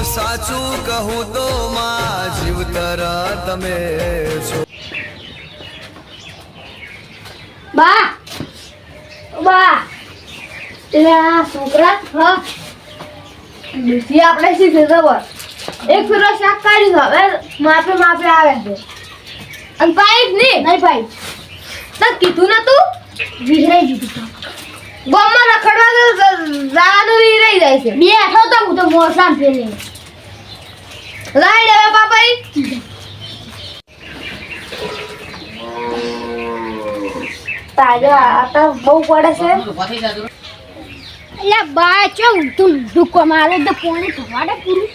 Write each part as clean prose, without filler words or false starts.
સાચું કહું તો માં જીવતર તમે છો બા બા એટલે આ છોકરા હા બીજી આપણે શીખે ખબર એક ફેરો શાક કાઢી દો હવે માપે માપે આવે છે અને પાઇપ નહીં પાઇપ તો કીધું ને તું વિહરાઈ દીધું ગોમમાં રખડવા તો જવાનું વિહરાઈ જાય છે બે આઠો તો હું તો મોસામ ફેરી લાઈડ હવે પાપાઈ તાજા આ તો બહુ પડે છે એટલે બા ચો તું ડુકો મારે તો પોણી ભરવાડે પૂરું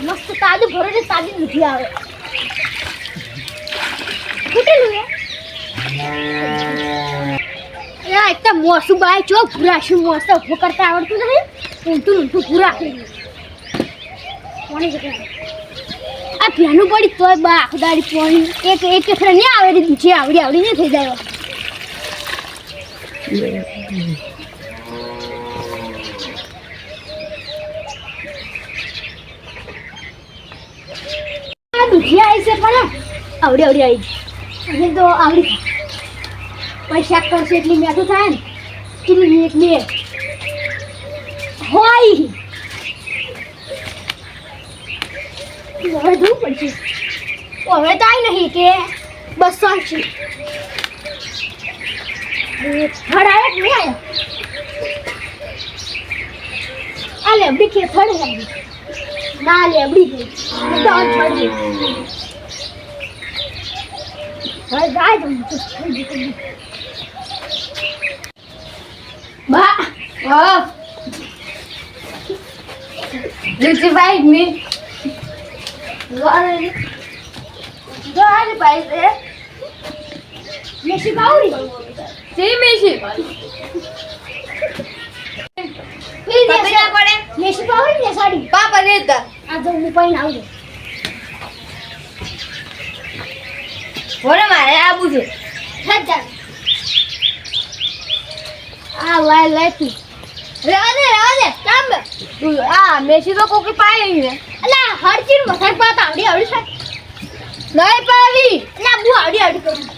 મસ્ત તાજું ભરો છે તાજી નથી આવે ફૂટેલું હે એક તો મોસું બાય ચો પૂરા શું મસ્ત ઉભો કરતા આવડતું નહીં ઊંધું પૂરા પોણી જગ્યા આ પ્યાનું પડી તોય બા આખો દાડી પોણી એક ફરે નહીં આવે બીજી આવડી નહીં થઈ જાય દુખી આવી છે પણ આવડી આવી અને તો આવડી પૈસા કરશે એટલી મેઠું થાય ને કેટલી એક બે હોય હવે જોવું પડશે હવે તો આવી નહીં કે 280 થડ આવે કે નહીં આવ્યો આ લેબડી કે થડ આવી ના લેબડી ગઈ તો થડ ગઈ હવે ગાય તો બા હા લુચીભાઈ મી Gari pai se. Meshi bauri. Si meshi. Pide se pade. Meshi bauri ne sari. Papa reda. Ajo mu pai na aude. Bora mare abu se. Haja. Ah lai tu. Rade tam. Ah meshi to koki pai ne. Ala har chir masai pat avdi sa. નહીં પાવી ના બુ આવડી કરું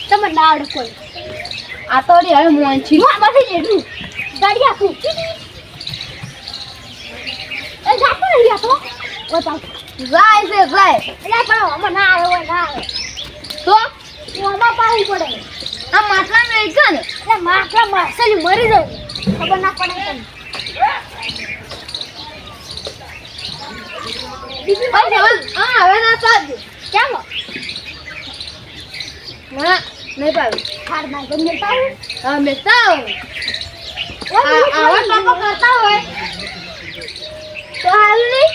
તમે ના આવડે કોઈ આ તો રે હવે મોંછી માં બસી જેટલું ગાડી આપું એ જાતો રહી આ તો બતાવ જાય છે જાય એટલે પણ આમાં ના આવે હોય ના આવે તો આમાં પાવી પડે આ માટલા ને એક ને એટલે માટલા માસલી મરી જાય ખબર ના પડે તને બીજી ભાઈ હવે ના ચાલ કેમ ના નહીં પાવી ખાર ના તો મેતા હોય હા મેતા હોય આવા પાપા કરતા હોય તો હાલ નહીં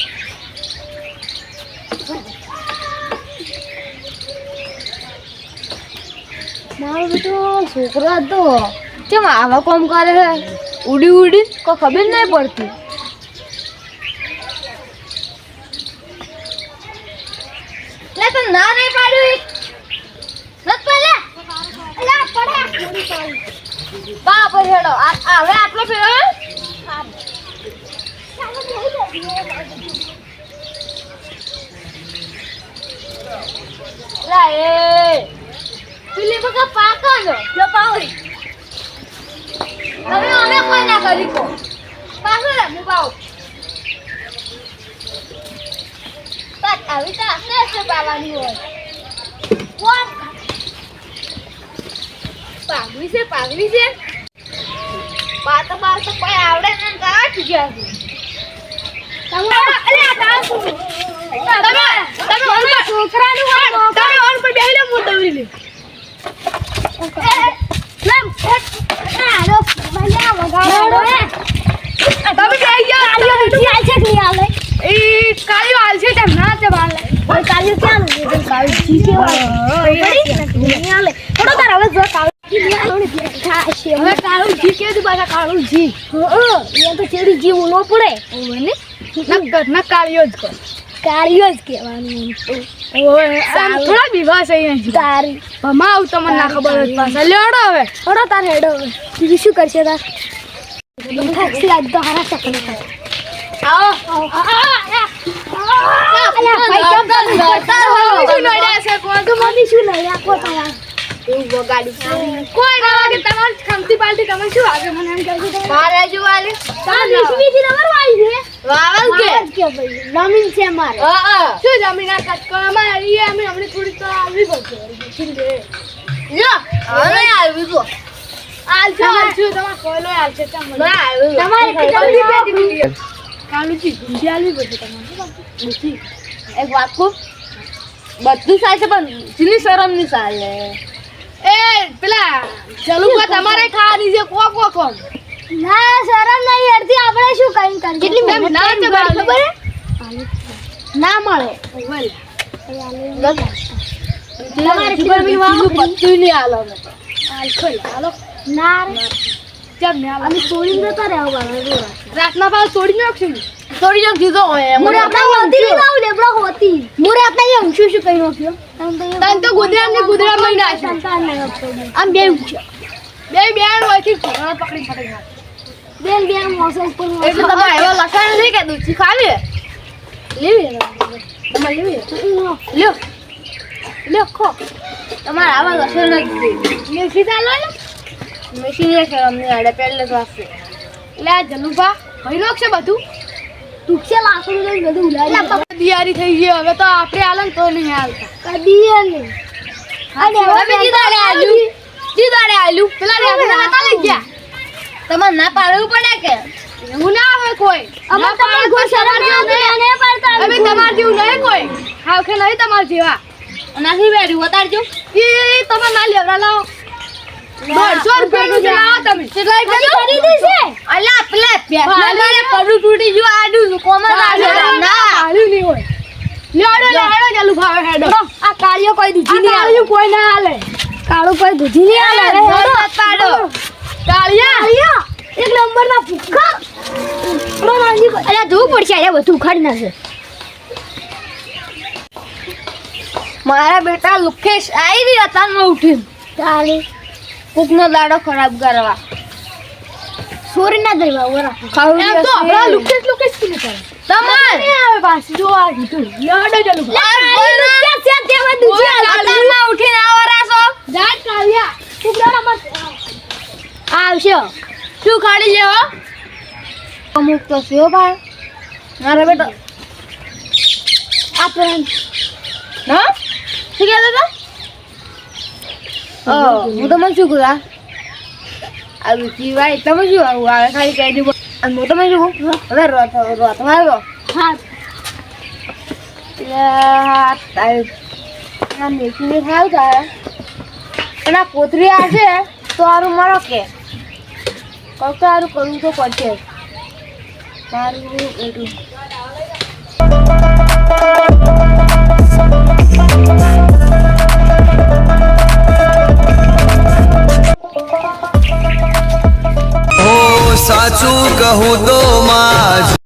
મારો બેટો છોકરો હતો કેમ આવા કામ કરે છે ઉડી કોઈ ખબર નહીં પડતી લે તો ના નહીં પાડ્યું નત પેલે એલા પડે બાપ હેડો હવે આટલો ફેરો લા એ પેલી બકા પાકા જો જો પાવરી હવે અમે કોઈ ના કરી કો પાછો રે મુ પાવ તાત આવી તા ને પાવાની હોય કોણ પાગવી છે બાત તો કોઈ આવડે ને કાઠ ગયા છે તમે અલે આ તા તમે ઓન છોકરાનું તમે ઓન પર બેહીને મોટવરી લે લમ આરો મલ્યા વગાડો તમે બેહી ગયા આલ્યો નથી આલ છે કે આલે એ કાળિયો આલ છે તેમ ના તે વાલે ઓય કાળિયો ક્યાં નું છે કાળિયો જી કે વાલે પડી આલે થોડો તાર હવે જો કાળિયો હવે કાળું જી કે બાકા કાળું જી એ તો ચેડી જી ઉનો પડે ઓને ન કાળિયો જ કહેવાનું ઓય આમ થોડા વિવાહ છે અહીં તારી ભમાવ તો મને ના ખબર જ પાછા લેડો હવે થોડો તાર હેડો હવે બીજું શું કરશે તાર ખાસી આજ તો હારા ચકલી આવો અલ્યા ભાઈ કેમ મમ્મી શું લડ્યા કો તમાર એવું બગાડ્યું કોઈ ના વાગે તમાર ખમતી પાલટી તમે શું વાગે મને એમ કહો છો મારે જો વાલે તમે વિશ્વીથી નંબર વાઈ છે વાવલ કે ભાઈ જમીન છે મારે શું જમીન આ કટકો અમારી અમે હમણે થોડી તો આવી પડશે લ્યો હવે આવી ગયો આલજો તમાર કોઈલો આલશે તમારે જલ્દી પેટી કાલુજી ગુંજી આલવી પડશે તમારે એક વાત કહું બધું સાચે પણ ચીલી શરમ ની ચાલે એ પેલા જલુકા તમારે ખાવાની છે કોમ ના શરમ નહીં યારથી આપણે શું કઈ કરી કેટલી મહેનત ના છે ખબર હે ના મળે તમારે ખબર બી વાળું બધું નહીં આલો હાલો ના રે કેમ ને અમે છોડી નતા રે આવવાનું રાતના પાસ છોડી નાખશું છોડી નાખ દીધો હોય મુરે આપણે હોતી ના લેબડા હોતી મુરે આપણે એમ શું શું કહી નાખ્યો તન તો ગુદરા મહિના છે આમ બે ઉછો બે હોયથી પકડી પકડી બેન મોસમ પર એટલે તમે એવો લખાણ નહીં કે દૂધ ખાવી લેવી તમારે લેવી લ્યો ખો તમારે આવા લખાણ નથી મેસી ચાલો ને મેસી ને કે અમને આડે પહેલે વાસે લે જલુભા ભઈનો છે બધું તુક્ષે લાકડું લઈને બધું ઉલાડી દિયારી થઈ ગઈ હવે તો આપણે આલન તો નહીં હાલતા કદી નહીં અને હવે દીદારે આલુ પેલા રેગના હતા લઈ ગયા તમાર ના પાડવું પડે કે એવું ના હોય કોઈ અમાર તમાર કોઈ શરમ નહીં પાડતા હવે તમાર જેવું નહીં કોઈ હાવ કે નહીં તમાર જેવા નાખી બેડી ઉતારજો એ તમાર ના લેવરા લાવો 150 રૂપિયાનું લાવો તમે કેટલા ખરીદી છે અલા પેલા પેટલાને પડું તૂટી ગયું આડું કોમા ના આડું નહીં હોય લેડો ચાલુ ભાવે હેડો આ કાળિયો કોઈ દૂધી નહીં આલે કોઈ ના આલે કાળો કોઈ દૂધી નહીં આલે હેડો પાડો કાળિયા એક નંબર ના ભૂખા પ્રમાણજી અલ્યા ધૂ પડશે આ બધું ખાડી નાખે મારા બેટા લુકેશ આવી રહ્યો તાનો ઉઠી તારે કોકનો દાડો ખરાબ કરવા સોરી ના દેવા ઓરા ખાવું એમ તો આપણા લુકેશ કેને કરે તમાર ને આવે પાસ જો આ કીધું લેડો ચાલુ લુકેશ છે તેમાં દૂજી આલના ઉઠીને આવરાસો જાટ કાળિયા તું દાડા મત આવશે શું ખાડી લેવો અમુક તો સેવ ભાઈ મારા બેટા આપણ ના શું કહેતો તો હું તમને શું કહું આવી જીવાય તમે શું આવું આવે ખાલી કહી દઉં અને હું તમે શું કહું હવે રોત મારો હા મેચીને ખાવ તારે એના પોતરી આવશે તો સારું મારો કે કંઈક સારું કરવું તો પડશે સારું એટલું સાચું કહું તો માં